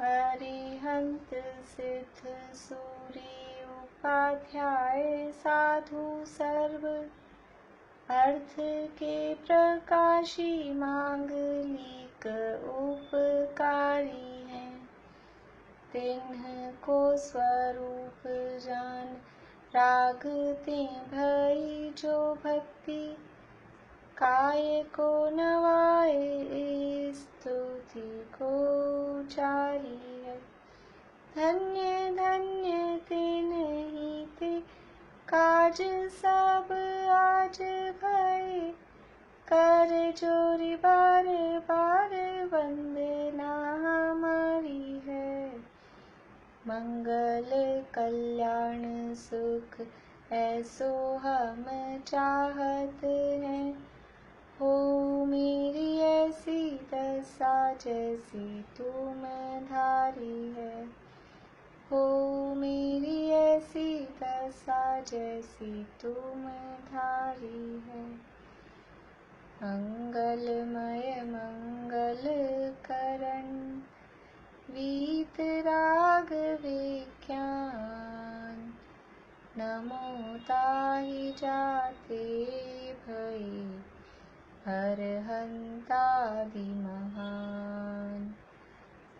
अरिहंत सिद्ध सूरी उपाध्याय साधु सर्व अर्थ के प्रकाशी मांगलिक उपकारी हैं। तिन्ह को स्वरूप जान राग ते भई जो भक्ति काय को नवाए स्तुति को चारी है। धन्य धन्य तिन्हि ते काज सब आज भय कर जोरी बार बार वंदना हमारी है। मंगल कल्याण सुख ऐसो हम चाहत हैं। हो मेरी ऐसी दशा जैसी तुम धारी है। हो मेरी ऐसी दशा जैसी तुम धारी है। मंगलमय मंगल करण वीत राग विज्ञान नमो ताहि जाते भई अरहंतादि महान।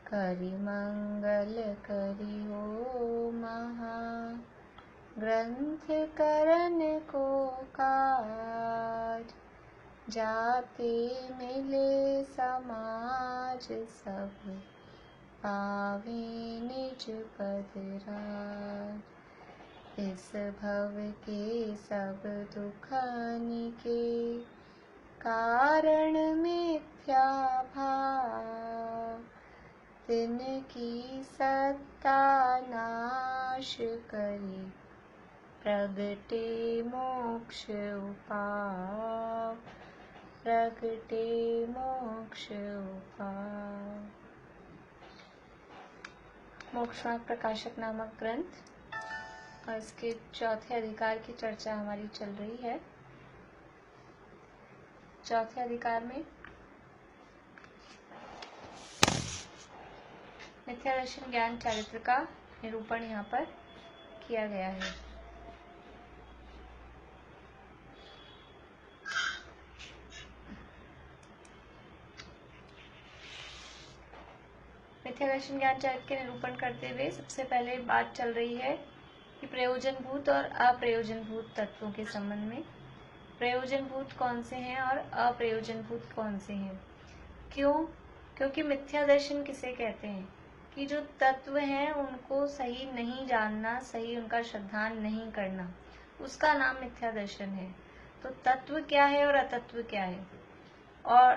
करि मंगल करि हो महा ग्रंथ करन को काज जाते मिले समाज सब पावे निज पद राज। इस भव के सब दुखनि के कारण मिथ्या भाव तिनकी सत्ता नाश करी प्रगटे मोक्ष उपाय। प्रगटे मोक्ष उपाय। मोक्ष मार्ग प्रकाशक नामक ग्रंथ और इसके चौथे अधिकार की चर्चा हमारी चल रही है। चौथे अधिकार में मिथ्या दर्शन ज्ञान चारित्र का निरूपण यहाँ पर किया गया है। मिथ्या दर्शन ज्ञान चारित्र के निरूपण करते हुए सबसे पहले बात चल रही है कि प्रयोजनभूत और अप्रयोजनभूत तत्वों के संबंध में। प्रयोजनभूत कौन से हैं और अप्रयोजनभूत कौन से हैं? क्यों? क्योंकि मिथ्या दर्शन किसे कहते हैं कि जो तत्व हैं उनको सही नहीं जानना, सही उनका श्रद्धान नहीं करना, उसका नाम मिथ्या दर्शन है। तो तत्व क्या है और अतत्व क्या है, और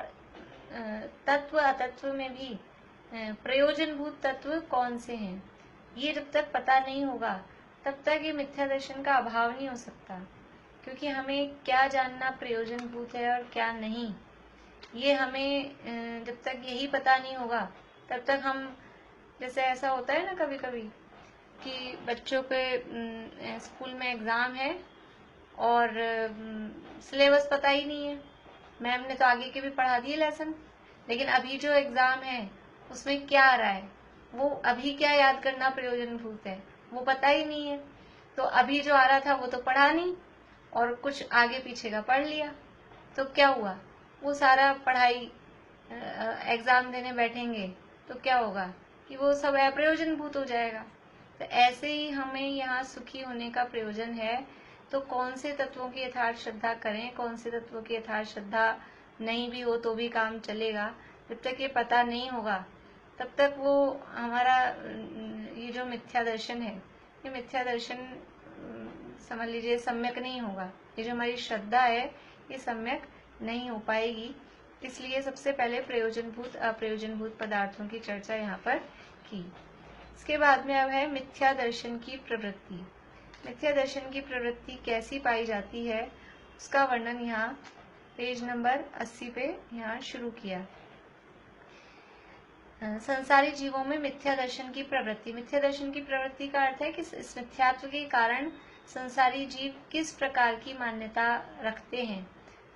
तत्व अतत्व में भी प्रयोजनभूत तत्व कौन से हैं, ये जब तक पता नहीं होगा तब तक ये मिथ्या दर्शन का अभाव नहीं हो सकता। क्योंकि हमें क्या जानना प्रयोजनभूत है और क्या नहीं, ये हमें जब तक यही पता नहीं होगा तब तक हम, जैसे ऐसा होता है ना कभी कभी कि बच्चों के स्कूल में एग्जाम है और सिलेबस पता ही नहीं है, मैम ने तो आगे के भी पढ़ा दिए लेसन, लेकिन अभी जो एग्जाम है उसमें क्या आ रहा है वो अभी क्या याद करना प्रयोजनभूत है वो पता ही नहीं है। तो अभी जो आ रहा था वो तो पढ़ा नहीं और कुछ आगे पीछे का पढ़ लिया, तो क्या हुआ, वो सारा पढ़ाई एग्जाम देने बैठेंगे तो क्या होगा कि वो सब अप्रयोजनभूत हो जाएगा। तो ऐसे ही हमें यहाँ सुखी होने का प्रयोजन है, तो कौन से तत्वों की यथार्थ श्रद्धा करें, कौन से तत्वों की यथार्थ श्रद्धा नहीं भी हो तो भी काम चलेगा, जब तक ये पता नहीं होगा तब तक वो हमारा ये जो मिथ्या दर्शन है, ये मिथ्या दर्शन समझ लीजिए सम्यक नहीं होगा। ये जो हमारी श्रद्धा है ये सम्यक नहीं हो पाएगी। इसलिए सबसे पहले प्रयोजनभूत अप्रयोजनभूत पदार्थों की चर्चा यहाँ पर की। इसके बाद में अब है मिथ्या दर्शन की प्रवृत्ति। मिथ्या दर्शन की प्रवृत्ति कैसी पाई जाती है उसका वर्णन यहाँ पेज नंबर 80 पे यहाँ शुरू किया। संसारी जीवों में मिथ्या दर्शन की प्रवृत्ति। मिथ्या दर्शन की प्रवृत्ति का अर्थ है कि इस मिथ्यात्व के कारण संसारी जीव किस प्रकार की मान्यता रखते हैं,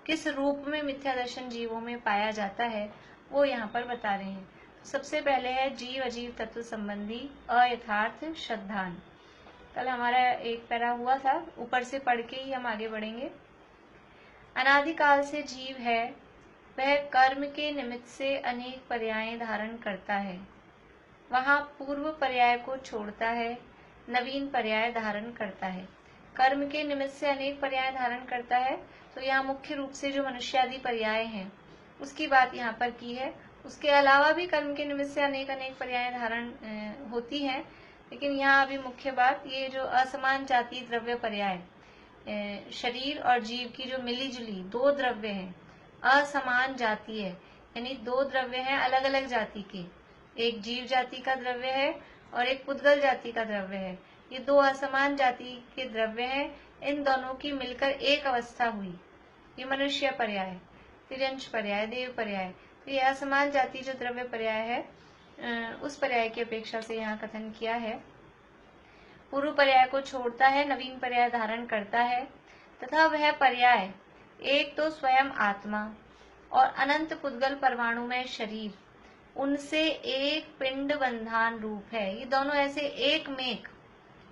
किस रूप में मिथ्या दर्शन जीवों में पाया जाता है, वो यहाँ पर बता रहे हैं। सबसे पहले है जीव अजीव तत्व संबंधी अयथार्थ श्रद्धांत। कल हमारा एक पैरा हुआ था, ऊपर से पढ़ के ही हम आगे बढ़ेंगे। अनादिकाल से जीव है, वह कर्म के निमित्त से अनेक पर्याय धारण करता है। वहाँ पूर्व पर्याय को छोड़ता है, नवीन पर्याय धारण करता है। कर्म के निमित्त से अनेक पर्याय धारण करता है, तो यहाँ मुख्य रूप से जो मनुष्यादि पर्याय हैं उसकी बात यहाँ पर की है। उसके अलावा भी कर्म के निमित्त से अनेक अनेक पर्याय धारण होती हैं, लेकिन यहाँ अभी मुख्य बात ये जो असमान जाति द्रव्य पर्याय, शरीर और जीव की जो मिली जुली दो द्रव्य हैं, असमान जाति है, यानी दो द्रव्य हैं अलग अलग जाति के, एक जीव जाति का द्रव्य है और एक पुद्गल जाति का द्रव्य है। ये दो असमान जाति के द्रव्य हैं, इन दोनों की मिलकर एक अवस्था हुई, ये मनुष्य पर्याय, तिर्यंश पर्याय, देव पर्याय। तो ये असमान जाति जो द्रव्य पर्याय है उस पर्याय की अपेक्षा से यहाँ कथन किया है। पूर्व पर्याय को छोड़ता है, नवीन पर्याय धारण करता है, तथा वह पर्याय एक तो स्वयं आत्मा और अनंत पुद्गल परमाणु में शरीर, उनसे एक पिंड बंधान रूप है। ये दोनों ऐसे एक मेक,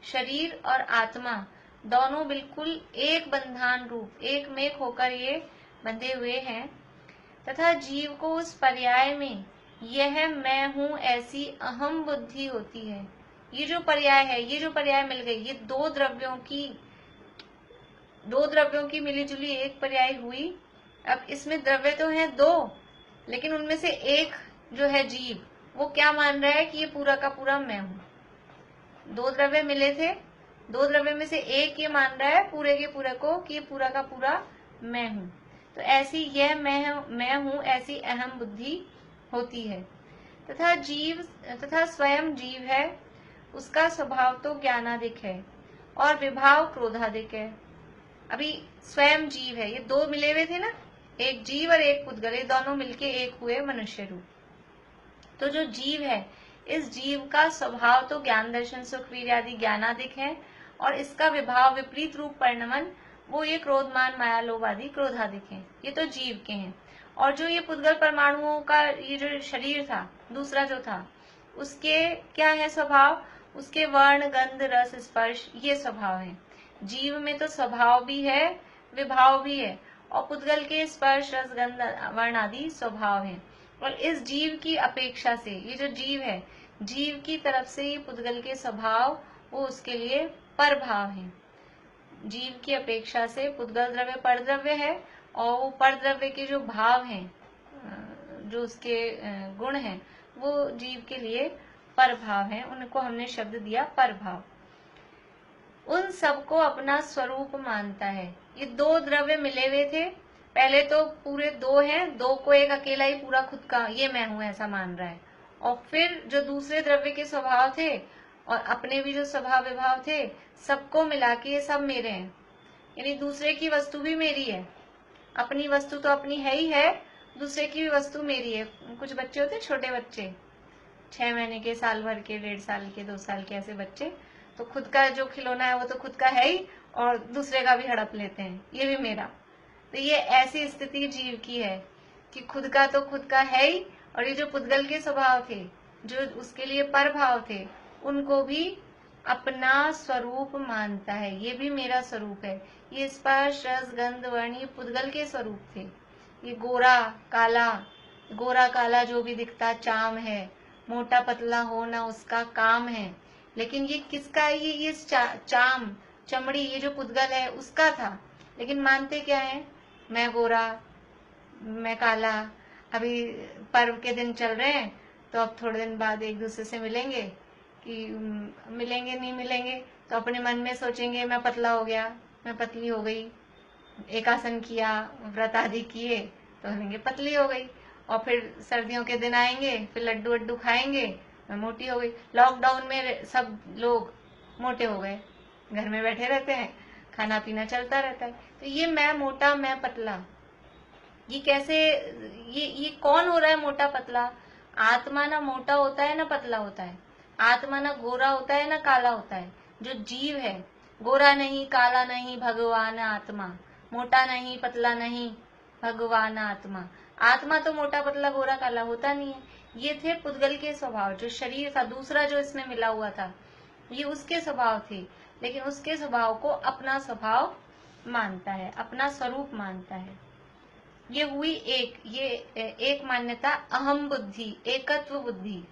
शरीर और आत्मा दोनों बिल्कुल एक बंधान रूप, एक मेक होकर ये बंधे हुए हैं। तथा जीव को उस पर्याय में यह मैं हूं ऐसी अहम बुद्धि होती है। ये जो पर्याय है, ये जो पर्याय मिल गई, ये दो द्रव्यों की मिलीजुली एक पर्याय हुई। अब इसमें द्रव्य तो हैं दो, लेकिन उनमें से एक जो है जीव, वो क्या मान रहा है कि ये पूरा का पूरा मैं हूं। दो द्रव्य मिले थे, दो द्रव्य में से एक ये मान रहा है पूरे के पूरे को कि ये पूरा का पूरा मैं हूं। तो ऐसी यह मैं हूं ऐसी अहम बुद्धि होती है। तथा स्वयं जीव है, उसका स्वभाव तो ज्ञानादिक है और विभाव क्रोधादिक है। अभी स्वयं जीव है, ये दो मिले हुए थे ना, एक जीव और एक पुद्गल, ये दोनों मिलके एक हुए मनुष्य रूप। तो जो जीव है, इस जीव का स्वभाव तो ज्ञान दर्शन सुख वीर्य आदि ज्ञानादिक है, और इसका विभाव विपरीत रूप परिणमन वो ये क्रोधमान माया लोभ आदि क्रोधादिक है। ये तो जीव के हैं। और जो ये पुद्गल परमाणुओं का ये जो शरीर था दूसरा जो था, उसके क्या है स्वभाव, उसके वर्ण गंध रस स्पर्श ये स्वभाव है। जीव में तो स्वभाव भी है, विभाव भी है, और पुद्गल के स्पर्श रस गंध वर्ण आदि स्वभाव है। और इस जीव की अपेक्षा से ये जो जीव है, जीव की तरफ से ये पुद्गल के स्वभाव वो उसके लिए पर भाव है। जीव की अपेक्षा से पुद्गल द्रव्य पर द्रव्य है, और वो पर द्रव्य के जो भाव हैं, जो उसके गुण हैं, वो जीव के लिए पर भाव है। उनको हमने शब्द दिया पर भाव। उन सबको अपना स्वरूप मानता है। ये दो द्रव्य मिले हुए थे, पहले तो पूरे दो हैं, दो को एक अकेला ही पूरा खुद का ये मैं हूं ऐसा मान रहा है, और फिर जो दूसरे द्रव्य के स्वभाव थे और अपने भी जो स्वभाव विभाव थे, सबको मिला के ये सब मेरे हैं। यानी दूसरे की वस्तु भी मेरी है, अपनी वस्तु तो अपनी है ही है, दूसरे की भी वस्तु मेरी है। कुछ बच्चे होते हैं छोटे बच्चे, 6 महीने के, साल भर के, 1.5 साल के, 2 साल के, ऐसे बच्चे, तो खुद का जो खिलौना है वो तो खुद का है ही, और दूसरे का भी हड़प लेते हैं, ये भी मेरा। तो ये ऐसी स्थिति जीव की है कि खुद का तो खुद का है ही, और ये जो पुद्गल के स्वभाव थे, जो उसके लिए पर भाव थे, उनको भी अपना स्वरूप मानता है। ये भी मेरा स्वरूप है। ये स्पर्श रस गंध वर्ण ये पुद्गल के स्वरूप थे। ये गोरा काला जो भी दिखता चाम है, मोटा पतला होना उसका काम है, लेकिन ये किसका है? ये चाम चमड़ी ये जो पुद्गल है उसका था, लेकिन मानते क्या है? मैं गोरा, मैं काला। अभी पर्व के दिन चल रहे हैं, तो अब थोड़े दिन बाद एक दूसरे से मिलेंगे कि मिलेंगे नहीं मिलेंगे, तो अपने मन में सोचेंगे मैं पतला हो गया, मैं पतली हो गई, एक आसन किया, व्रत आदि किए, तो बोलेंगे पतली हो गई। और फिर सर्दियों के दिन आएंगे, फिर लड्डू वड्डू खाएंगे, मैं मोटी हो गई। लॉकडाउन में सब लोग मोटे हो गए, घर में बैठे रहते हैं, खाना पीना चलता रहता है। तो ये मैं मोटा मैं पतला, ये कैसे, ये कौन हो रहा है मोटा पतला? आत्मा ना मोटा होता है ना पतला होता है, आत्मा ना गोरा होता है ना काला होता है। जो जीव है गोरा नहीं काला नहीं, भगवान आत्मा। मोटा नहीं पतला नहीं, भगवान आत्मा। आत्मा तो मोटा पतला गोरा काला होता नहीं है। ये थे पुद्गल के स्वभाव। जो शरीर था दूसरा जो इसमें मिला हुआ था, ये उसके स्वभाव थे, लेकिन उसके स्वभाव को अपना स्वभाव मानता है, अपना स्वरूप मानता है। ये हुई एक मान्यता अहम बुद्धि, एकत्व बुद्धि।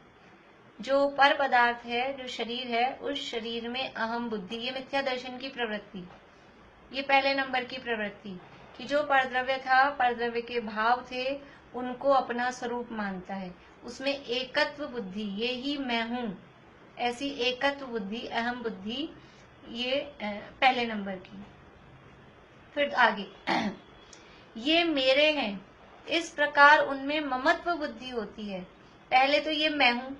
जो पर पदार्थ है, जो शरीर है, उस शरीर में अहम बुद्धि, ये मिथ्या दर्शन की प्रवृत्ति, ये पहले नंबर की प्रवृत्ति कि जो परद्रव्य था, परद्रव्य के भाव थे, उनको अपना स्वरूप मानता है। उसमें एकत्व बुद्धि, ये ही मैं हूं, ऐसी एकत्व बुद्धि, अहम बुद्धि, ये पहले नंबर की। फिर आगे ये मेरे हैं, इस प्रकार उनमें ममत्व बुद्धि होती है। पहले तो ये मैं हूं,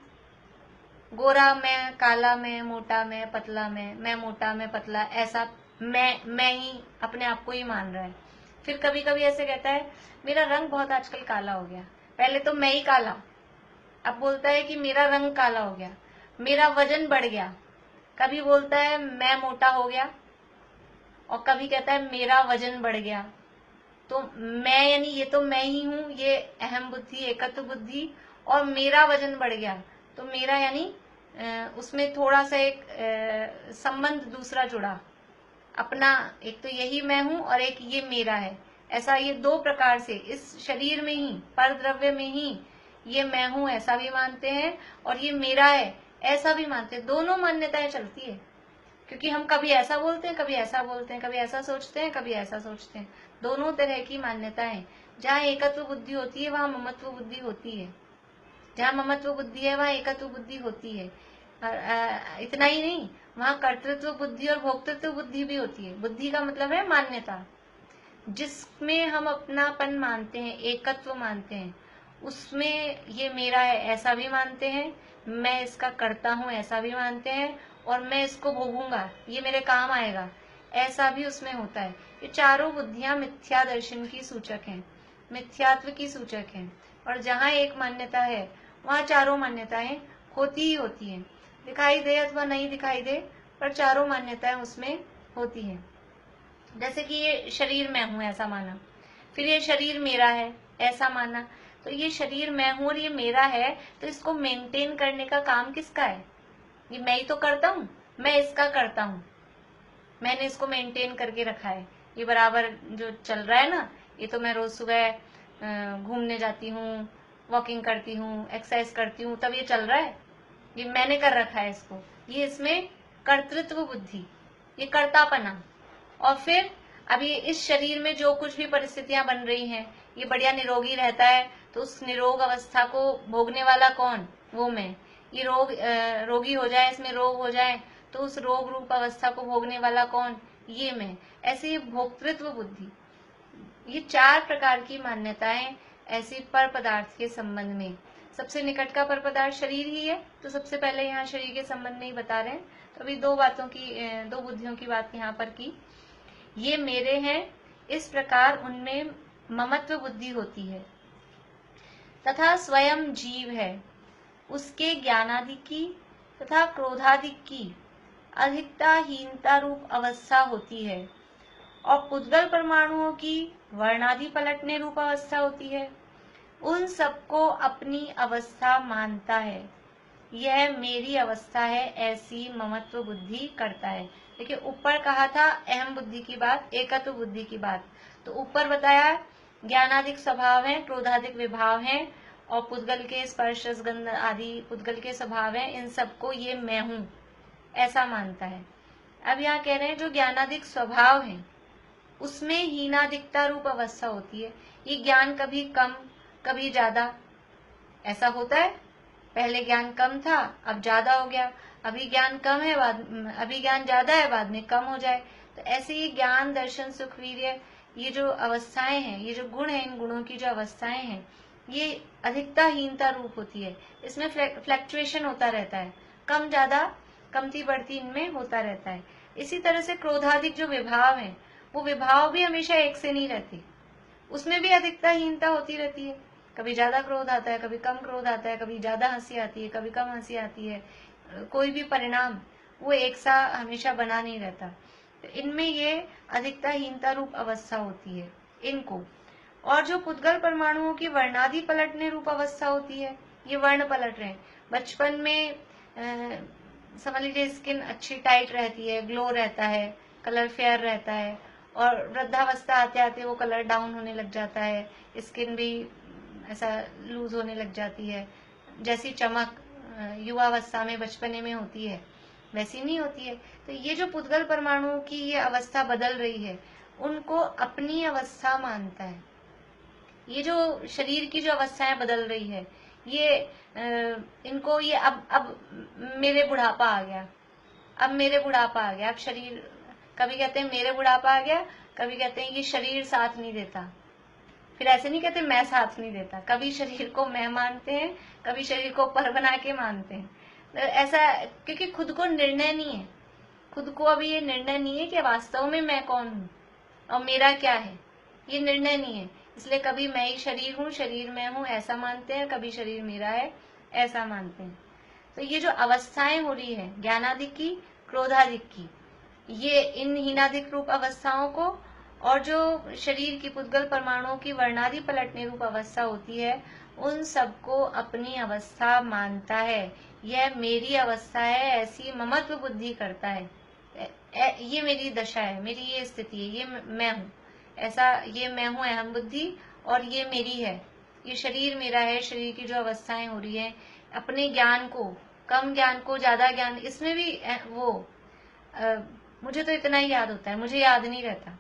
गोरा मैं, काला मैं, मोटा मैं, पतला मैं मोटा मैं पतला, ऐसा मैं ही अपने आप को ही मान रहा है। फिर कभी कभी ऐसे कहता है मेरा रंग बहुत आजकल काला हो गया। पहले तो मैं ही काला, अब बोलता है कि मेरा रंग काला हो गया, मेरा वजन बढ़ गया। कभी बोलता है मैं मोटा हो गया, और कभी कहता है मेरा वजन बढ़ गया। तो मैं यानी ये तो मैं ही हूं, ये अहम बुद्धि, एकत्व बुद्धि। और मेरा वजन बढ़ गया, तो मेरा यानी उसमें थोड़ा सा एक संबंध दूसरा जुड़ा अपना। एक तो यही मैं हूं और एक ये मेरा है। ऐसा ये दो प्रकार से इस शरीर में ही, पर द्रव्य में ही ये मैं हूं ऐसा भी मानते हैं, और ये मेरा है ऐसा भी मानते हैं। दोनों मान्यताएं चलती है, क्योंकि हम कभी ऐसा बोलते हैं, कभी ऐसा बोलते हैं, कभी ऐसा सोचते हैं, कभी ऐसा सोचते हैं। दोनों तरह की मान्यताएं। जहाँ एकत्व बुद्धि होती है वहां ममत्व बुद्धि होती है, जहाँ ममत्व बुद्धि है वहां एकत्व बुद्धि होती है। इतना ही नहीं, वहां कर्तृत्व बुद्धि और भोक्तृत्व बुद्धि भी होती है। बुद्धि का मतलब है मान्यता, जिसमें हम अपनापन मानते हैं, एकत्व मानते हैं, उसमें ये मेरा है ऐसा भी मानते हैं, मैं इसका करता हूं ऐसा भी मानते हैं, और मैं इसको भोगूंगा, ये मेरे काम आएगा, ऐसा भी उसमें होता है। ये चारों बुद्धियां मिथ्या दर्शन की सूचक हैं, मिथ्यात्व की सूचक हैं। और जहाँ एक मान्यता है वहाँ चारों मान्यताएं होती ही होती हैं, दिखाई दे अथवा नहीं दिखाई दे, पर चारों मान्यताएं उसमें होती हैं। जैसे कि ये शरीर मैं हूं ऐसा माना, फिर ये शरीर मेरा है ऐसा माना। तो ये शरीर मैं हूं और ये मेरा है, तो इसको मेंटेन करने का काम किसका है? ये मैं ही तो करता हूँ, मैं इसका करता हूँ, मैंने इसको मेंटेन करके रखा है। ये बराबर जो चल रहा है ना, ये तो मैं रोज सुबह घूमने जाती हूँ, वॉकिंग करती हूँ, एक्सरसाइज करती हूँ, तब ये चल रहा है, ये मैंने कर रखा है इसको। ये इसमें कर्तृत्व बुद्धि, ये कर्तापना। और फिर अभी इस शरीर में जो कुछ भी परिस्थितियां बन रही हैं, ये बढ़िया निरोगी रहता है, तो उस निरोग अवस्था को भोगने वाला कौन? वो मैं। ये रोगी हो जाए, इसमें रोग हो जाए, तो उस रोग रूप अवस्था को भोगने वाला कौन? ये मैं। ऐसे ये भोक्तृत्व बुद्धि, ये चार प्रकार की मान्यताएं ऐसी पर पदार्थ के संबंध में। सबसे निकट का पर पदार्थ शरीर ही है, तो सबसे पहले यहाँ शरीर के संबंध में ही बता रहे हैं। तो अभी दो बुद्धियों की बात यहाँ पर की। ये मेरे हैं, इस प्रकार उनमें ममत्व बुद्धि होती है, तथा स्वयं जीव है, उसके ज्ञानादि की तथा क्रोधादि की अधिकताहीनता रूप अवस्था होती है, और पुद्गल परमाणुओं की वर्णादि पलटने रूप अवस्था होती है। उन सबको अपनी अवस्था मानता है, यह मेरी अवस्था है, ऐसी ममत्व बुद्धि करता है। देखिए ऊपर कहा था अहम बुद्धि की बात, एकत्व बुद्धि की बात। तो ऊपर बताया ज्ञानादिक स्वभाव है, क्रोधादिक विभाव है, और पुद्गल के स्पर्श गंध आदि पुद्गल के स्वभाव है, इन सबको ये मैं हूं ऐसा मानता है। अब यहाँ कह रहे हैं जो ज्ञानादिक स्वभाव है उसमें हीनादिकता रूप अवस्था होती है। ये ज्ञान कभी कम कभी ज्यादा ऐसा होता है। पहले ज्ञान कम था, अब ज्यादा हो गया, अभी ज्ञान कम है, अभी ज्ञान ज्यादा है, बाद में कम हो जाए। तो ऐसे ये ज्ञान, दर्शन, सुख, वीर्य, ये जो अवस्थाएं हैं, ये जो गुण है, इन गुणों की जो अवस्थाएं हैं, ये अधिकताहीनता रूप होती है। इसमें फ्लक्चुएशन होता रहता है, कम ज्यादा, कमती बढ़ती इनमें होता रहता है। इसी तरह से क्रोधादिक जो विभाव है, वो विभाव भी हमेशा एक से नहीं रहते, उसमें भी अधिकताहीनता होती रहती है। कभी ज्यादा क्रोध आता है, कभी कम क्रोध आता है, कभी ज्यादा हंसी आती है, कभी कम हंसी आती है। कोई भी परिणाम वो एक सा हमेशा बना नहीं रहता। तो इनमें ये अधिकताहीनता रूप अवस्था होती है इनको। और जो पुद्गल परमाणुओं की वर्णादि पलटने रूप अवस्था होती है, ये वर्ण पलट रहे हैं। बचपन में समझ लीजिए स्किन अच्छी टाइट रहती है, ग्लो रहता है, कलर फेयर रहता है, और वृद्धावस्था आते आते वो कलर डाउन होने लग जाता है, स्किन भी ऐसा लूज होने लग जाती है। जैसी चमक युवावस्था में बचपने में होती है वैसी नहीं होती है। तो ये जो पुद्गल परमाणुओं की ये अवस्था बदल रही है, उनको अपनी अवस्था मानता है। ये जो शरीर की जो अवस्थाएं बदल रही है, ये इनको ये अब मेरे बुढ़ापा आ गया, अब मेरे बुढ़ापा आ गया, अब शरीर, कभी कहते हैं मेरे बुढ़ापा आ गया, कभी कहते हैं ये शरीर साथ नहीं देता। फिर ऐसे नहीं कहते मैं साथ नहीं देता, कभी शरीर को मैं मानते हैं, कभी शरीर को पर बना के मानते हैं। ऐसा क्योंकि खुद को निर्णय नहीं है, खुद को अभी ये निर्णय नहीं है कि वास्तव में मैं कौन हूँ और मेरा क्या है, ये निर्णय नहीं है। इसलिए कभी मैं ही शरीर हूँ, शरीर मैं हूँ ऐसा मानते हैं, कभी शरीर मेरा है ऐसा मानते हैं। तो ये जो अवस्थाएं हो रही है ज्ञानाधिक की, क्रोधाधिक की, ये इन हीनाधिक रूप अवस्थाओं को, और जो शरीर की पुद्गल परमाणुओं की वर्णादि पलटने रूप अवस्था होती है, उन सबको अपनी अवस्था मानता है। यह मेरी अवस्था है, ऐसी ममत्व बुद्धि करता है। ये मेरी दशा है, मेरी ये स्थिति है, ये मैं हूँ, ऐसा ये मैं हूँ अहम बुद्धि, और ये मेरी है, ये शरीर मेरा है। शरीर की जो अवस्थाएं हो रही है, अपने ज्ञान को, कम ज्ञान को ज्यादा ज्ञान, इसमें भी वो मुझे तो इतना ही याद होता है, मुझे याद नहीं रहता,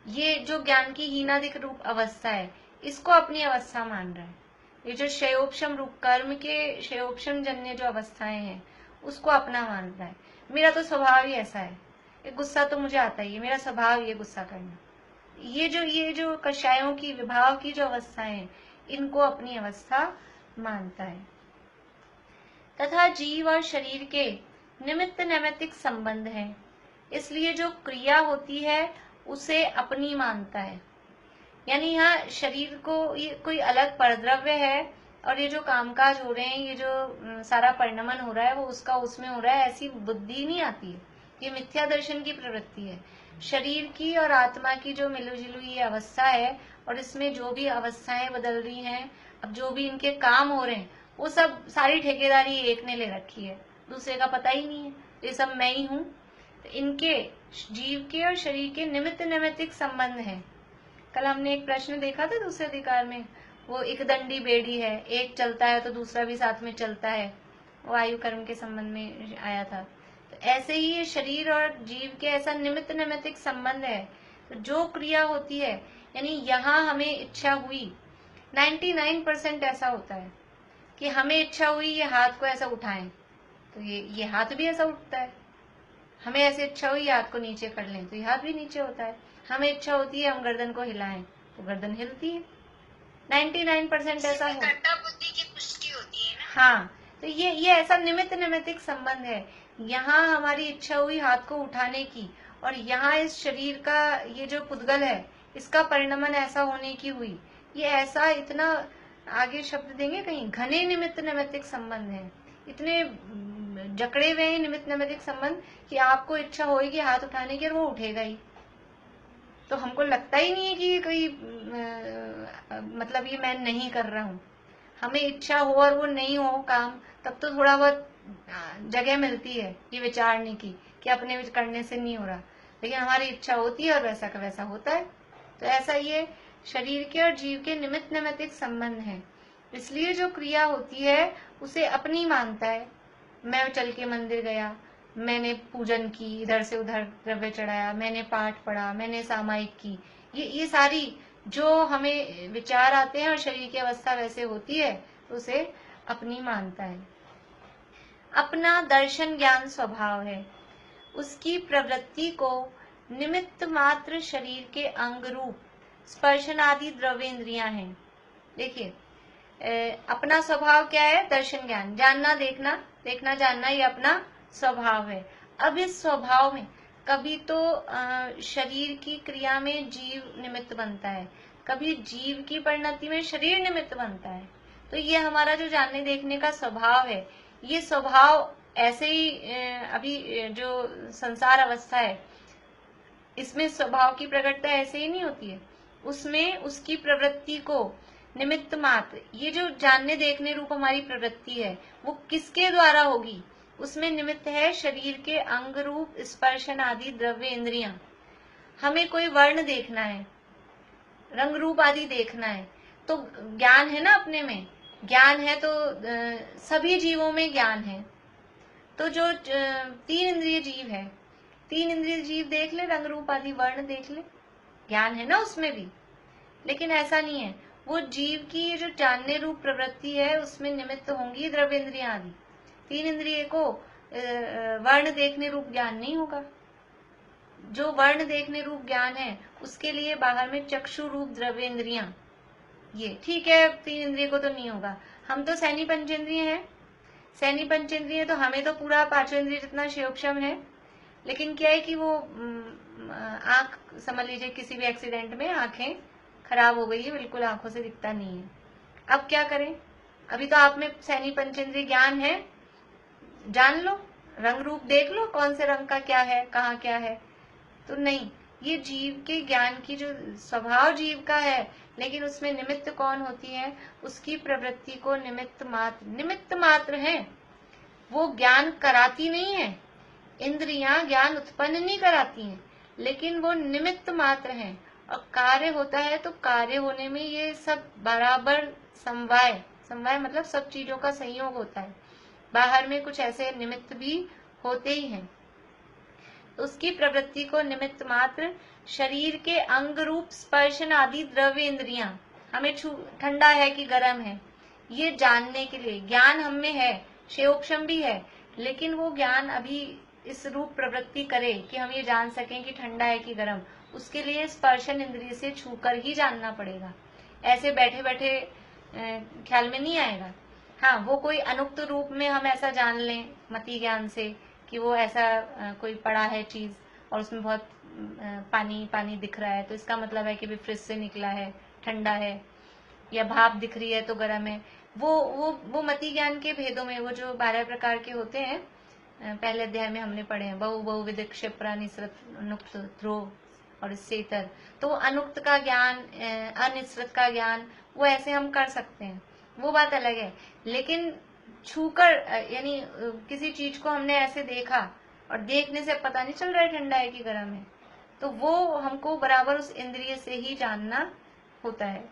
ये जो ज्ञान की हीनाधिक रूप अवस्था है, इसको अपनी अवस्था मान रहा है। ये जो क्षयोपशम रूप कर्म के क्षयोपशम जन्य जो अवस्थाएं हैं, उसको अपना मान रहा है। मेरा तो स्वभाव ही ऐसा है, ये गुस्सा तो मुझे आता ही है, मेरा स्वभाव ये गुस्सा करना। ये जो कषायों की, विभाव की जो अवस्थाएं हैं, इनको अपनी अवस्था मानता है। तथा जीव और शरीर के निमित्त नैमित्तिक संबंध है, इसलिए जो क्रिया होती है उसे अपनी मानता है। यानी यहाँ शरीर को ये कोई अलग परद्रव्य है, और ये जो कामकाज हो रहे हैं, ये जो सारा परिणमन हो रहा है, वो उसका उसमें हो रहा है, ऐसी बुद्धि नहीं आती है। ये मिथ्या दर्शन की प्रवृत्ति है। शरीर की और आत्मा की जो मिलुजुलू ये अवस्था है, और इसमें जो भी अवस्थाएं बदल रही हैं, अब जो भी इनके काम हो रहे हैं, वो सब सारी ठेकेदारी एक ने ले रखी है, दूसरे का पता ही नहीं है, ये सब मैं ही हूँ। तो इनके, जीव के और शरीर के निमित्त नैमित्तिक संबंध है। कल हमने एक प्रश्न देखा था दूसरे अधिकार में, वो एक दंडी बेड़ी है, एक चलता है तो दूसरा भी साथ में चलता है, वो आयु कर्म के संबंध में आया था। तो ऐसे ही ये शरीर और जीव के ऐसा निमित्त नैमित्तिक संबंध है। तो जो क्रिया होती है, यानी यहाँ हमें इच्छा हुई, 99% ऐसा होता है कि हमें इच्छा हुई ये हाथ को ऐसा उठाएं, तो ये हाथ भी ऐसा उठता है। हमें ऐसे इच्छा हुई हाथ को नीचे कर लें, तो ये हाथ भी नीचे होता है। हमें इच्छा होती है हम गर्दन को हिलाएं, तो गर्दन हिलती है। 99% ऐसा हो, कर्ता बुद्धि की पुष्टि होती है ना। हाँ, तो ये ऐसा निमित्त नैमित्तिक संबंध है। यहाँ हमारी इच्छा हुई हाथ को उठाने की, और यहाँ इस शरीर का ये जो पुद्गल है, इसका परिणमन ऐसा होने की हुई। ये ऐसा इतना आगे शब्द देंगे कहीं, घने निमित्त नैमित्तिक संबंध है, इतने जकड़े हुए हैं निमित्त नैमित्तिक संबंध कि आपको इच्छा होगी हाथ उठाने की और वो उठेगा ही। तो हमको लगता ही नहीं है कि कोई मतलब ये मैं नहीं कर रहा हूँ। हमें इच्छा हो और वो नहीं हो काम, तब तो थोड़ा बहुत जगह मिलती है ये विचारने की कि अपने करने से नहीं हो रहा, लेकिन हमारी इच्छा होती है और वैसा का वैसा होता है। तो ऐसा ये शरीर के और जीव के निमित्त नैमित्तिक संबंध है। इसलिए जो क्रिया होती है उसे अपनी मानता है। मैं चल के मंदिर गया, मैंने पूजन की, इधर से उधर द्रव्य चढ़ाया, मैंने पाठ पढ़ा, मैंने सामायिक की, ये सारी जो हमें विचार आते हैं और शरीर की अवस्था वैसे होती है, तो उसे अपनी मानता है। अपना दर्शन ज्ञान स्वभाव है, उसकी प्रवृत्ति को निमित्त मात्र शरीर के अंग रूप स्पर्शन आदि द्रव्येंद्रियां हैं। देखिए, अपना स्वभाव क्या है? दर्शन ज्ञान, जानना, देखना, देखना जानना, ये अपना स्वभाव है। अब इस स्वभाव में कभी तो शरीर की क्रिया में जीव निमित्त बनता है, कभी जीव की परिणति में शरीर निमित्त बनता है। तो ये हमारा जो जानने देखने का स्वभाव है, ये स्वभाव ऐसे ही अभी जो संसार अवस्था है, इसमें स्वभाव की प्रकटता ऐसे ही नहीं होती है। उसमें उसकी प्रवृत्ति को निमित्त मात्र, ये जो जानने देखने रूप हमारी प्रवृत्ति है वो किसके द्वारा होगी? उसमें निमित्त है शरीर के अंग रूप स्पर्शन आदि द्रव्य इंद्रियां। हमें कोई वर्ण देखना है, रंग रूप आदि देखना है, तो ज्ञान है ना, अपने में ज्ञान है, तो सभी जीवों में ज्ञान है। तो जो तीन इंद्रिय जीव है, तीन इंद्रिय जीव देख ले, रंग रूप आदि वर्ण देख ले, ज्ञान है ना उसमें भी। लेकिन ऐसा नहीं है, वो जीव की जो जानने रूप प्रवृत्ति है उसमें निमित्त होंगी द्रव्य इंद्रियां आदि। तीन इंद्रिय को वर्ण देखने रूप ज्ञान नहीं होगा। जो वर्ण देखने रूप ज्ञान है उसके लिए बाहर में चक्षु रूप द्रव्य इंद्रियां, ये ठीक है, तीन इंद्रिय को तो नहीं होगा। हम तो सैनी पंचेंद्रिय हैं, सैनी पंचेंद्रिय, तो हमें तो पूरा पांचों इंद्रिय जितना क्षेपक्षम है। लेकिन क्या है कि वो आंख, समझ लीजिए किसी भी एक्सीडेंट में आंखें खराब हो गई है, बिल्कुल आंखों से दिखता नहीं है। अब क्या करें? अभी तो आप में सैनी पंचेंद्रिय ज्ञान है, जान लो, रंग रूप देख लो, कौन से रंग का क्या है, कहाँ क्या है। तो नहीं, ये जीव के ज्ञान की जो स्वभाव जीव का है, लेकिन उसमें निमित्त कौन होती है? उसकी प्रवृत्ति को निमित्त मात्र है। वो ज्ञान कराती नहीं है, इंद्रियां ज्ञान उत्पन्न नहीं कराती हैं, लेकिन वो निमित्त मात्र हैं। और कार्य होता है तो कार्य होने में ये सब बराबर समवाय मतलब सब चीजों का संयोग होता है। बाहर में कुछ ऐसे निमित्त भी होते ही हैं। उसकी प्रवृत्ति को निमित्त मात्र शरीर के अंग रूप स्पर्शन आदि द्रव्य इंद्रियां, हमें ठंडा है कि गर्म है, ये जानने के लिए ज्ञान हम में है, क्षेपक्षम भी है, लेकिन वो ज्ञान अभी इस रूप प्रवृत्ति करे कि हम ये जान सकें कि ठंडा है कि गर्म, उसके लिए स्पर्शन इंद्रिय से छूकर ही जानना पड़ेगा। ऐसे बैठे बैठे ख्याल में नहीं आएगा। हाँ, वो कोई अनुक्त रूप में हम ऐसा जान लें मति ज्ञान से कि वो ऐसा कोई पड़ा है चीज और उसमें बहुत पानी पानी दिख रहा है, तो इसका मतलब है कि भी फ्रिज से निकला है, ठंडा है, या भाप दिख रही है तो गर्म है। वो मति ज्ञान के भेदों में, वो जो 12 प्रकार के होते हैं, पहले अध्याय में हमने पढ़े हैं, बहुविध क्षिप्रा निसृत नुक्त ध्रुव और सेतर। तो वो अनुक्त का ज्ञान, अनिसृत का ज्ञान, वो ऐसे हम कर सकते हैं, वो बात अलग है। लेकिन छूकर, यानी किसी चीज को हमने ऐसे देखा और देखने से पता नहीं चल रहा है ठंडा है कि गर्म है, तो वो हमको बराबर उस इंद्रिय से ही जानना होता है।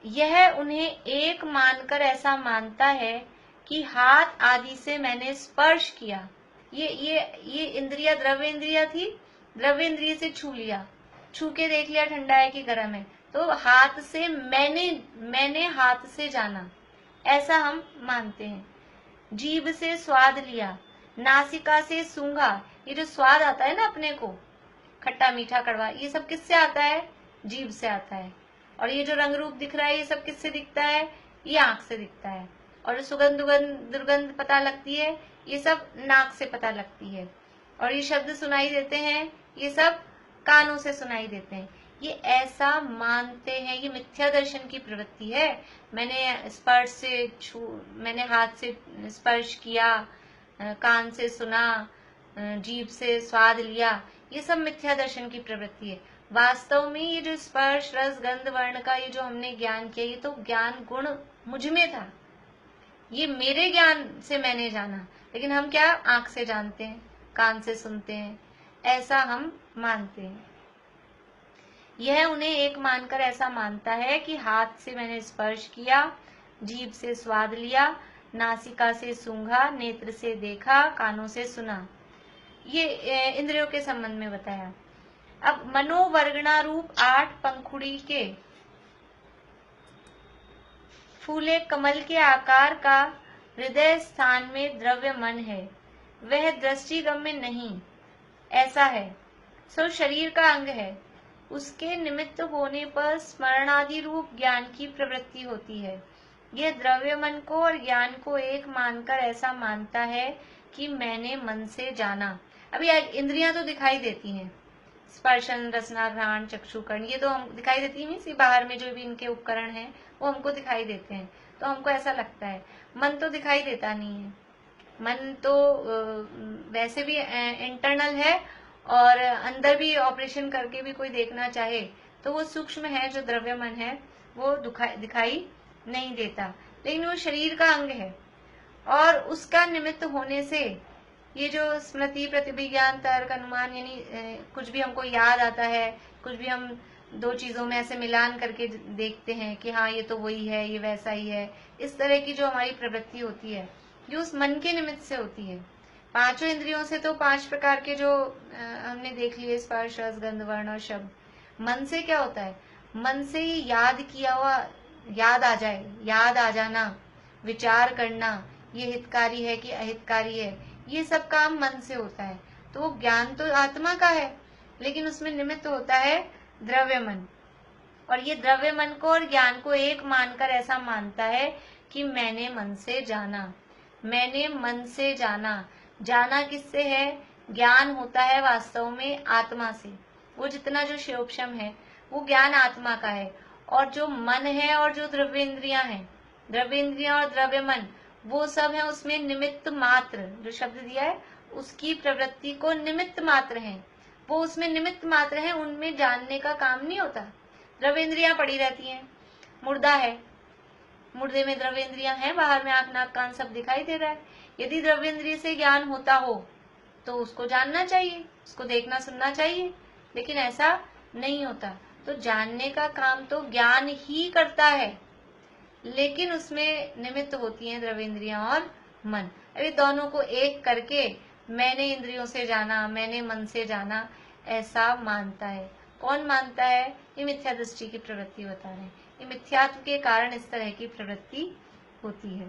यह उन्हें एक मानकर ऐसा मानता है कि हाथ आदि से मैंने स्पर्श किया। ये इंद्रिया द्रव्य इंद्रिया थी, द्रव्य इंद्रिय से छू लिया, छू के देख लिया ठंडा है कि गर्म है, तो हाथ से मैंने हाथ से जाना, ऐसा हम मानते हैं। जीभ से स्वाद लिया, नासिका से सूंघा, ये जो स्वाद आता है ना अपने को, खट्टा मीठा कड़वा, ये सब किससे आता है? जीभ से आता है। और ये जो रंग रूप दिख रहा है, ये सब किससे दिखता है? ये आंख से दिखता है। और सुगंध दुर्गंध पता लगती है, ये सब नाक से पता लगती है। और ये शब्द सुनाई देते हैं, ये सब कानों से सुनाई देते हैं। ये ऐसा मानते हैं, ये मिथ्या दर्शन की प्रवृत्ति है। मैंने हाथ से स्पर्श किया, कान से सुना, जीभ से स्वाद लिया, ये सब मिथ्या दर्शन की प्रवृत्ति है। वास्तव में ये जो स्पर्श रस गंध वर्ण का ये जो हमने ज्ञान किया, ये तो ज्ञान गुण मुझ में था, ये मेरे ज्ञान से मैंने जाना। लेकिन हम क्या आंख से जानते हैं, कान से सुनते हैं, ऐसा हम मानते हैं। यह उन्हें एक मानकर ऐसा मानता है कि हाथ से मैंने स्पर्श किया, जीभ से स्वाद लिया, नासिका से सूंघा, नेत्र से देखा, कानों से सुना। ये इंद्रियों के संबंध में बताया। अब मनोवर्गणा रूप 8 पंखुड़ी के फूले कमल के आकार का हृदय स्थान में द्रव्य मन है, वह दृष्टिगम्य नहीं, ऐसा है। सो शरीर का अंग है, उसके निमित्त होने पर स्मरणादि रूप ज्ञान की प्रवृत्ति होती है। यह द्रव्य मन को और ज्ञान को एक मानकर ऐसा मानता है कि मैंने मन से जाना। अभी इंद्रियां तो दिखाई देती हैं, स्पर्शन रसना घ्राण चक्षु कर्ण, ये तो हम दिखाई देती है, मीन्स बाहर में जो भी इनके उपकरण हैं वो हमको दिखाई देते हैं, तो हमको ऐसा लगता है। मन तो दिखाई देता नहीं है, मन तो वैसे भी इंटरनल है, और अंदर भी ऑपरेशन करके भी कोई देखना चाहे तो वो सूक्ष्म है, जो द्रव्य मन है वो दिखाई नहीं देता, लेकिन वो शरीर का अंग है और उसका निमित्त होने से ये जो स्मृति, प्रतिविज्ञान, तर्क, अनुमान, यानी कुछ भी हमको याद आता है, कुछ भी हम दो चीजों में ऐसे मिलान करके देखते हैं कि हाँ ये तो वही है, ये वैसा ही है, इस तरह की जो हमारी प्रवृत्ति होती है ये उस मन के निमित्त से होती है। पांचों इंद्रियों से तो 5 प्रकार के जो हमने देख लिए, स्पर्श, रस, गंध, वर्ण और शब्द। मन से क्या होता है? मन से ही याद किया हुआ याद आ जाए, याद आ जाना, विचार करना, ये हितकारी है कि अहितकारी है, ये सब काम मन से होता है। तो वो ज्ञान तो आत्मा का है, लेकिन उसमें निमित्त होता है द्रव्य मन। और ये द्रव्य मन को और ज्ञान को एक मानकर ऐसा मानता है कि मैंने मन से जाना, मैंने मन से जाना। जाना किससे है? ज्ञान होता है वास्तव में आत्मा से। वो जितना जो शिवोपशम है वो ज्ञान आत्मा का है, और जो मन है और जो द्रव्य इंद्रियां हैं, द्रव्य इंद्रियां और द्रव्य मन, वो सब है उसमें निमित्त मात्र, जो शब्द दिया है उसकी प्रवृत्ति को निमित्त मात्र है, वो उसमें निमित्त मात्र है, उनमें जानने का काम नहीं होता। द्रव्य इंद्रियां पड़ी रहती हैं, मुर्दा है, मुर्दे में द्रव्य इंद्रियां हैं, बाहर में आंख, नाक, कान सब दिखाई दे रहा है। यदि द्रव्य इंद्रिय से ज्ञान होता हो तो उसको जानना चाहिए, उसको देखना सुनना चाहिए, लेकिन ऐसा नहीं होता। तो जानने का काम तो ज्ञान ही करता है, लेकिन उसमें निमित्त होती हैं द्रव्य इंद्रियां और मन। अभी दोनों को एक करके मैंने इंद्रियों से जाना, मैंने मन से जाना, ऐसा मानता है। कौन मानता है? ये मिथ्या दृष्टि की प्रवृत्ति बता रहे हैं। ये मिथ्यात्व के कारण इस तरह की प्रवृत्ति होती है।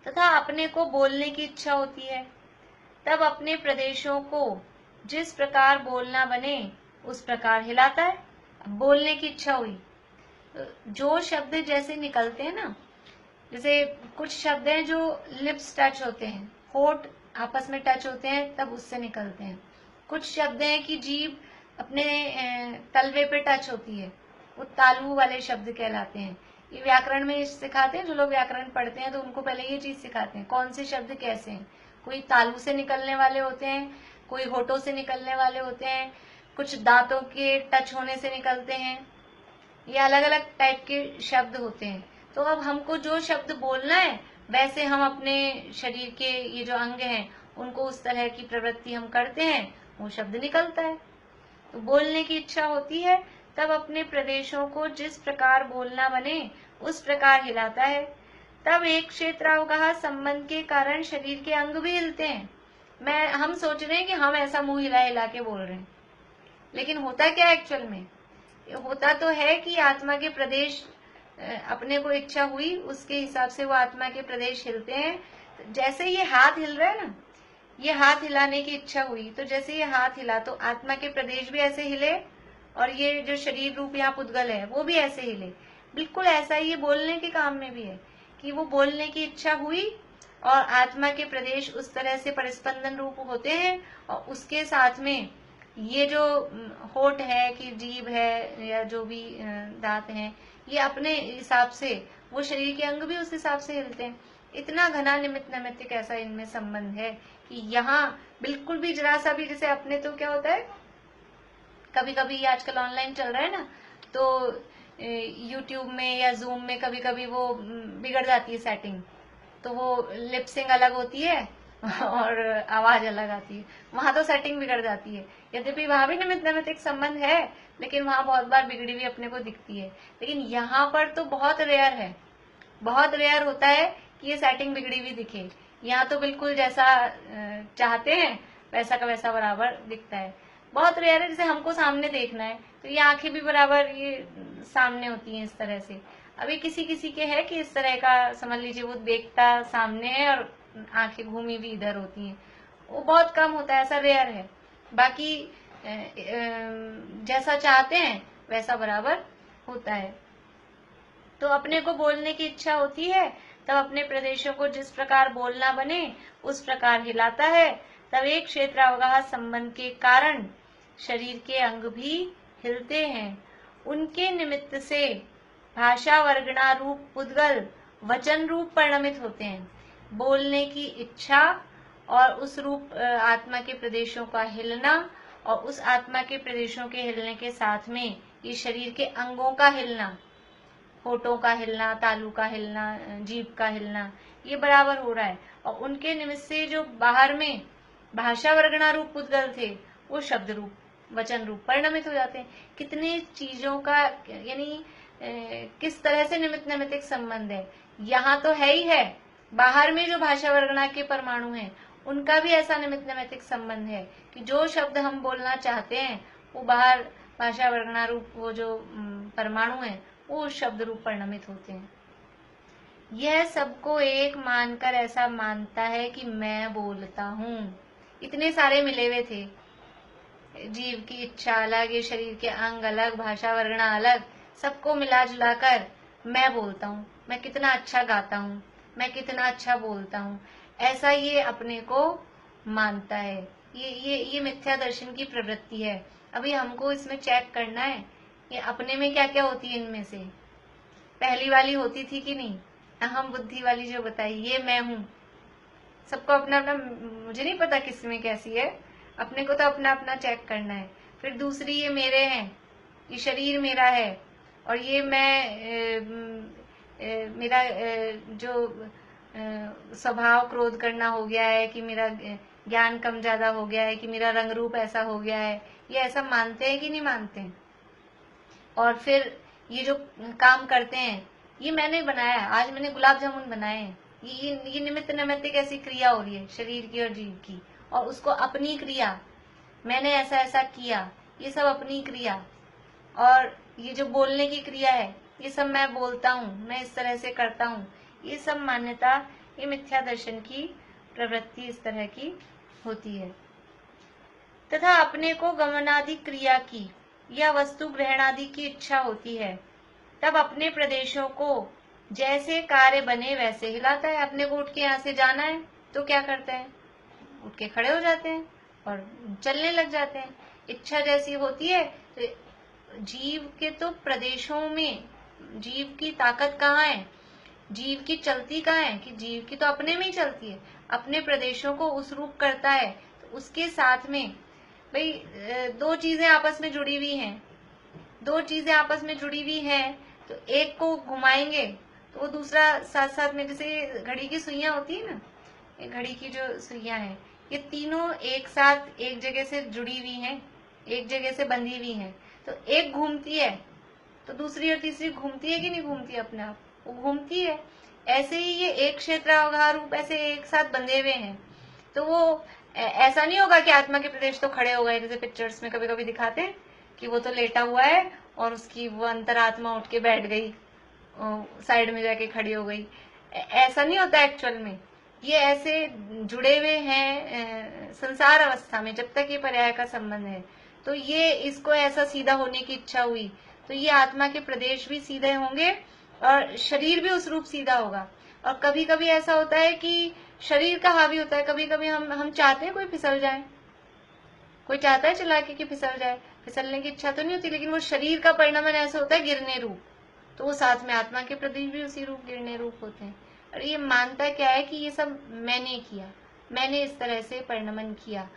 तथा अपने को बोलने की इच्छा होती है, तब अपने प्रदेशों को जिस प्रकार बोलना बने उस प्रकार हिलाता है। बोलने की इच्छा हुई, जो शब्द जैसे निकलते हैं ना, जैसे कुछ शब्द हैं जो लिप्स टच होते हैं, होठ आपस में टच होते हैं तब उससे निकलते हैं। कुछ शब्द हैं कि जीभ अपने तलवे पे टच होती है, वो तालु वाले शब्द कहलाते हैं। ये व्याकरण में सिखाते हैं, जो लोग व्याकरण पढ़ते हैं तो उनको पहले ये चीज सिखाते हैं कौन से शब्द कैसे हैं। कोई तालु से निकलने वाले होते हैं, कोई होठों से निकलने वाले होते हैं, कुछ दांतों के टच होने से निकलते हैं। ये अलग अलग टाइप के शब्द होते हैं। तो अब हमको जो शब्द बोलना है वैसे हम अपने शरीर के ये जो अंग हैं उनको उस तरह की प्रवृत्ति हम करते हैं, वो शब्द निकलता है। तो बोलने की इच्छा होती है, तब अपने प्रदेशों को जिस प्रकार बोलना बने उस प्रकार हिलाता है। तब एक क्षेत्रावगाह संबंध के कारण शरीर के अंग भी हिलते हैं। हम सोच रहे हैं कि हम ऐसा मुंह हिला हिला के बोल रहे हैं, लेकिन होता क्या है एक्चुअल में? होता तो है कि आत्मा के प्रदेश, अपने को इच्छा हुई उसके हिसाब से वो आत्मा के प्रदेश हिलते हैं। जैसे ये हाथ हिल रहा है ना, ये हाथ हिलाने की इच्छा हुई तो जैसे ये हाथ हिला तो आत्मा के प्रदेश भी ऐसे हिले, और ये जो शरीर रूप यहाँ पुद्गल है वो भी ऐसे हिले। बिल्कुल ऐसा ही ये बोलने के काम में भी है कि वो बोलने की इच्छा हुई और आत्मा के प्रदेश उस तरह से परिस्पंदन रूप होते हैं, और उसके साथ में ये जो होठ है कि जीभ है या जो भी दांत हैं, ये अपने हिसाब से वो शरीर के अंग भी उस हिसाब से हिलते हैं। इतना घना निमित्त नैमित्तिक ऐसा इनमें संबंध है कि यहाँ बिल्कुल भी जरा सा भी, जैसे अपने तो क्या होता है, कभी कभी आजकल ऑनलाइन चल रहा है ना, तो यूट्यूब में या जूम में कभी कभी वो बिगड़ जाती है सेटिंग, तो वो लिपसिंग अलग होती है और आवाज अलग आती है, वहां तो सेटिंग बिगड़ जाती है। यद्यपि वहां भी निमित्त नैमित्तिक संबंध है, लेकिन वहां बहुत बार बिगड़ी हुई अपने को दिखती है। लेकिन यहाँ पर तो बहुत रेयर है, बहुत रेयर होता है कि ये सेटिंग बिगड़ी हुई दिखे। यहाँ तो बिल्कुल जैसा चाहते हैं वैसा का वैसा बराबर दिखता है। बहुत रेयर है, जैसे हमको सामने देखना है तो ये आंखें भी बराबर ये सामने होती हैं इस तरह से। अभी किसी किसी के है कि इस तरह का समझ लीजिए वो देखता सामने है और आंखें घूमी भी इधर होती हैं, वो बहुत कम होता है, ऐसा रेयर है। बाकी जैसा चाहते हैं वैसा बराबर होता है। तो अपने को बोलने की इच्छा होती है, तब अपने प्रदेशों को जिस प्रकार बोलना बने उस प्रकार हिलाता है। तब एक क्षेत्रावगाह संबंध के कारण शरीर के अंग भी हिलते हैं। उनके निमित्त से भाषा वर्गणा रूप पुद्गल वचन रूप परिणमित होते हैं। बोलने की इच्छा और उस रूप आत्मा के प्रदेशों का हिलना और उस आत्मा के प्रदेशों के हिलने के साथ में ये शरीर के अंगों का हिलना, होठों का हिलना, तालू का हिलना, जीभ का हिलना, ये बराबर हो रहा है। और उनके निमित्त से जो बाहर में भाषा वर्गणा रूप पुद्गल थे वो शब्द रूप, वचन रूप परिणमित हो जाते हैं। कितने चीजों का यानी किस तरह से निमित्त नैमित्तिक संबंध है, यहाँ तो है ही है, बाहर में जो भाषा वर्गणा के परमाणु हैं उनका भी ऐसा निमित्त नैमित्तिक संबंध है कि जो शब्द हम बोलना चाहते हैं वो बाहर भाषा वर्गणा रूप वो जो परमाणु है वो शब्द रूप परिणमित होते हैं। यह सबको एक मानकर ऐसा मानता है कि मैं बोलता हूँ। इतने सारे मिले हुए थे, जीव की इच्छा अलग, ये शरीर के अंग अलग, भाषा वर्गणा अलग, सबको मिला जुलाकर मैं बोलता हूँ, मैं कितना अच्छा गाता हूँ, मैं कितना अच्छा बोलता हूँ, ऐसा ये अपने को मानता है। ये मिथ्या दर्शन की प्रवृत्ति है। अभी हमको इसमें चेक करना है ये अपने में क्या क्या होती है। इनमें से पहली वाली होती थी कि नहीं, अहम बुद्धि वाली जो बताई, ये मैं हूँ। सबको अपना अपना, मुझे नहीं पता किसमें कैसी है, अपने को तो अपना अपना चेक करना है। फिर दूसरी ये मेरे हैं, ये शरीर मेरा है, और ये मैं मेरा जो स्वभाव क्रोध करना हो गया है, कि मेरा ज्ञान कम ज्यादा हो गया है, कि मेरा रंग रूप ऐसा हो गया है, ये ऐसा मानते हैं कि नहीं मानते हैं। और फिर ये जो काम करते हैं, ये मैंने बनाया, आज मैंने गुलाब जामुन बनाए हैं, ये निमित्त नैमित्तिक ऐसी क्रिया हो रही है शरीर की और जीव की, और उसको अपनी क्रिया, मैंने ऐसा ऐसा किया, ये सब अपनी क्रिया। और ये जो बोलने की क्रिया है, ये सब मैं बोलता हूँ, मैं इस तरह से करता हूँ, ये सब मान्यता, ये मिथ्या दर्शन की प्रवृत्ति इस तरह की होती है। तथा अपने को गमनादि क्रिया की या वस्तु ग्रहणादि की इच्छा होती है, तब अपने प्रदेशों को जैसे कार्य बने वैसे हिलाता है। अपने को उठ के यहाँ से जाना है तो क्या करते हैं, उठ के खड़े हो जाते हैं और चलने लग जाते हैं। इच्छा जैसी होती है तो जीव के तो प्रदेशों में, जीव की ताकत कहाँ है, जीव की चलती कहाँ है, कि जीव की तो अपने में ही चलती है, अपने प्रदेशों को उस रूप करता है। तो उसके साथ में भाई दो चीजें आपस में जुड़ी हुई हैं, दो चीजें आपस में जुड़ी हुई हैं, तो एक को घुमाएंगे तो वो दूसरा साथ साथ में, जैसे घड़ी की सुइयां होती है ना, ये घड़ी की जो सुइयां हैं, ये तीनों एक साथ एक जगह से जुड़ी हुई हैं, एक जगह से बंधी हुई हैं। तो एक घूमती है तो दूसरी और तीसरी घूमती है कि नहीं घूमती, अपने आप वो घूमती है। ऐसे ही ये एक क्षेत्रावगाह रूप ऐसे एक साथ बंधे हुए हैं। तो वो ऐसा नहीं होगा कि आत्मा के प्रदेश तो खड़े हो गए, जैसे पिक्चर्स में कभी कभी दिखाते हैं कि वो तो लेटा हुआ है और उसकी वो अंतरात्मा उठ के बैठ गई, साइड में जाके खड़ी हो गई। ऐसा नहीं होता एक्चुअल में। ये ऐसे जुड़े हुए हैं संसार अवस्था में, जब तक ये पर्याय का संबंध है। तो ये इसको ऐसा सीधा होने की इच्छा हुई तो ये आत्मा के प्रदेश भी सीधे होंगे और शरीर भी उस रूप सीधा होगा। और कभी कभी ऐसा होता है कि शरीर का हावी होता है, कभी कभी हम चाहते हैं कोई फिसल जाए, कोई चाहता है चला के कि फिसल जाए, फिसलने की इच्छा तो नहीं होती, लेकिन वो शरीर का परिणामन ऐसा होता है गिरने रूप, तो वो साथ में आत्मा के प्रदेश भी उसी रूप गिरने रूप होते हैं। और ये मानता क्या है कि ये सब मैंने किया, मैंने इस तरह से परिणमन किया,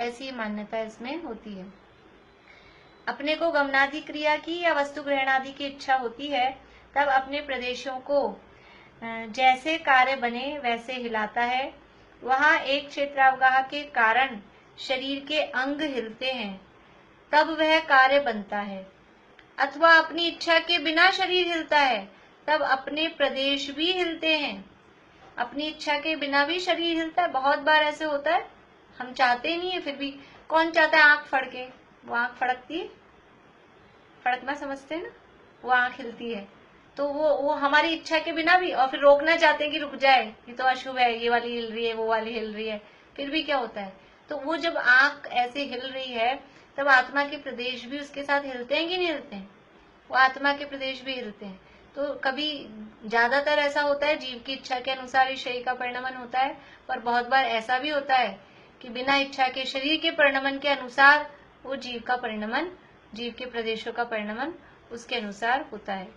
ऐसी मान्यता इसमें होती है। अपने को गमनादि क्रिया की या वस्तु ग्रहणादि की इच्छा होती है, तब अपने प्रदेशों को जैसे कार्य बने वैसे हिलाता है। वहां एक क्षेत्रावगाह के कारण शरीर के अंग हिलते हैं, तब वह कार्य बनता है। अथवा अपनी इच्छा के बिना शरीर हिलता है, तब अपने प्रदेश भी हिलते हैं। अपनी इच्छा के बिना भी शरीर हिलता है। बहुत बार ऐसे होता है, हम चाहते नहीं है फिर भी, कौन चाहता है आंख फड़के, वो आंख फड़कती है, फड़कना समझते हैं ना, वो आंख हिलती है, तो वो हमारी इच्छा के बिना भी, और फिर रोकना चाहते हैं कि रुक जाए, ये तो अशुभ है, ये वाली हिल रही है, वो वाली हिल रही है, फिर भी क्या होता है, तो वो जब आंख ऐसे हिल रही है तब आत्मा के प्रदेश भी उसके साथ हिलते हैं कि नहीं हिलते हैं, वो आत्मा के प्रदेश भी हिलते हैं। तो कभी ज्यादातर ऐसा होता है जीव की इच्छा के अनुसार ही शरीर का परिणमन होता है, पर बहुत बार ऐसा भी होता है कि बिना इच्छा के शरीर के परिणमन के अनुसार वो जीव का परिणमन, जीव के प्रदेशों का परिणमन उसके अनुसार होता है।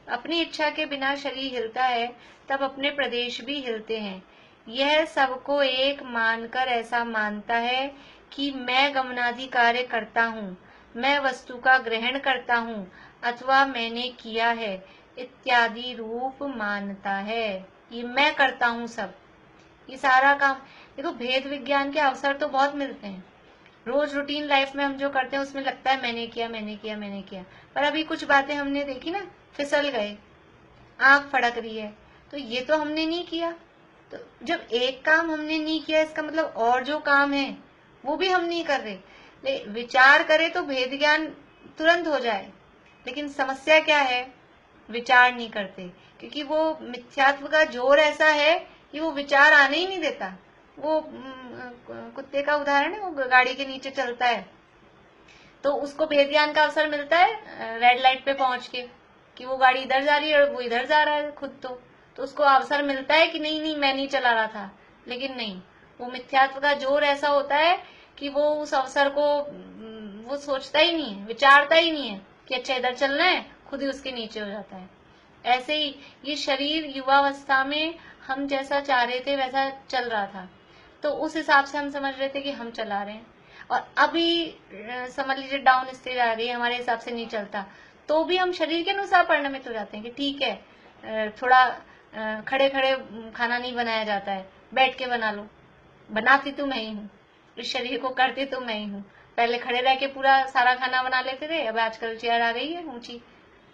अपनी इच्छा के बिना शरीर हिलता है, तब अपने प्रदेश भी हिलते हैं। यह सबको एक मानकर ऐसा मानता है कि मैं गमनादि कार्य करता हूँ, मैं वस्तु का ग्रहण करता हूँ अथवा मैंने किया है इत्यादि रूप मानता है। ये मैं करता हूँ सब, ये सारा काम। देखो भेद विज्ञान के अवसर तो बहुत मिलते हैं, रोज रूटीन लाइफ में हम जो करते हैं उसमें लगता है मैंने किया मैंने किया मैंने किया, पर अभी कुछ बातें हमने देखी ना, फिसल गए, आंख फड़क रही है, तो ये तो हमने नहीं किया। तो जब एक काम हमने नहीं किया इसका मतलब और जो काम है वो भी हम नहीं कर रहे। विचार करें तो भेद ज्ञान तुरंत हो जाए, लेकिन समस्या क्या है, विचार नहीं करते, क्योंकि वो मिथ्यात्व का जोर ऐसा है कि वो विचार आने ही नहीं देता। वो कुत्ते का उदाहरण है, वो गाड़ी के नीचे चलता है तो उसको भेद ज्ञान का अवसर मिलता है रेड लाइट पे पहुंच के कि वो गाड़ी इधर जा रही है और वो इधर जा रहा है खुद, तो उसको अवसर मिलता है कि नहीं नहीं मैं नहीं चला रहा था। लेकिन नहीं, वो मिथ्यात्व का जोर ऐसा होता है कि वो उस अवसर को वो सोचता ही नहीं है, विचारता ही नहीं है कि अच्छा इधर चलना है, खुद ही उसके नीचे हो जाता है। ऐसे ही ये शरीर युवावस्था में हम जैसा चाह रहे थे वैसा चल रहा था, तो उस हिसाब से हम समझ रहे थे कि हम चला रहे हैं, और अभी समझ लीजिए डाउन स्टेज आ गई, हमारे हिसाब से नहीं चलता, तो भी हम शरीर के अनुसार परिणमित हो जाते हैं कि ठीक है थोड़ा खड़े खड़े खाना नहीं बनाया जाता है, बैठ के बना लो, बनाती तो मैं ही हूँ, इस शरीर को करती तो मैं ही हूँ। पहले खड़े रह के पूरा सारा खाना बना लेते थे, अब आजकल चेयर आ गई है ऊंची,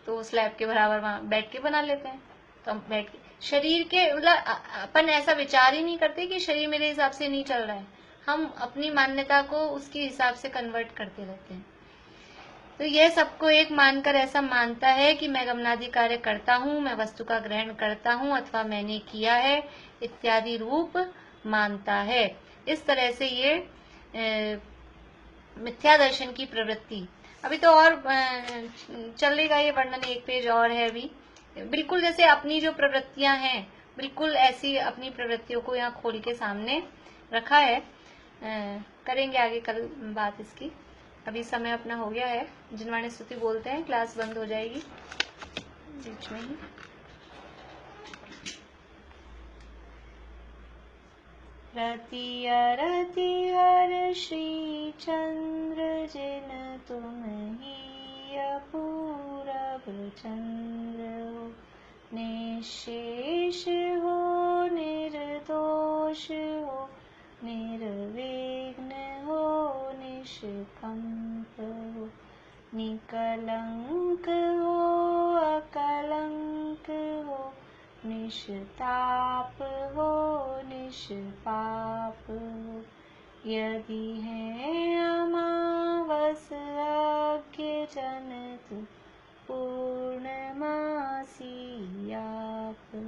तो स्लैब के बराबर वहां बैठ के बना लेते हैं। तो हम बैठ के शरीर के मतलब अपन ऐसा विचार ही नहीं करते कि शरीर मेरे हिसाब से नहीं चल रहा है, हम अपनी मान्यता को उसके हिसाब से कन्वर्ट करते रहते हैं। तो यह सबको एक मानकर ऐसा मानता है कि मैं गमनादि कार्य करता हूँ, मैं वस्तु का ग्रहण करता हूँ अथवा मैंने किया है इत्यादि रूप मानता है। इस तरह से ये मिथ्या दर्शन की प्रवृत्ति। अभी तो और चलेगा ये वर्णन, एक पेज और है अभी, बिल्कुल जैसे अपनी जो प्रवृत्तियां हैं बिल्कुल ऐसी अपनी प्रवृत्तियों को यहाँ खोल के सामने रखा है। करेंगे आगे कल बात इसकी, अभी समय अपना हो गया है। जिनवाणी स्तुति बोलते हैं, क्लास बंद हो जाएगी बीच में ही। रतिया रति हर श्री चंद्र जिन तुम ही अपूरब चंद्र हो, निशेष हो निर्दोष हो, निर्विघ्न हो निष्कंप हो, निकलंक हो अकलंक हो, निष्ताप हो निष्पाप हो। यदि है अमावस अज्ञ जन तु पूर्णमासी आप हो।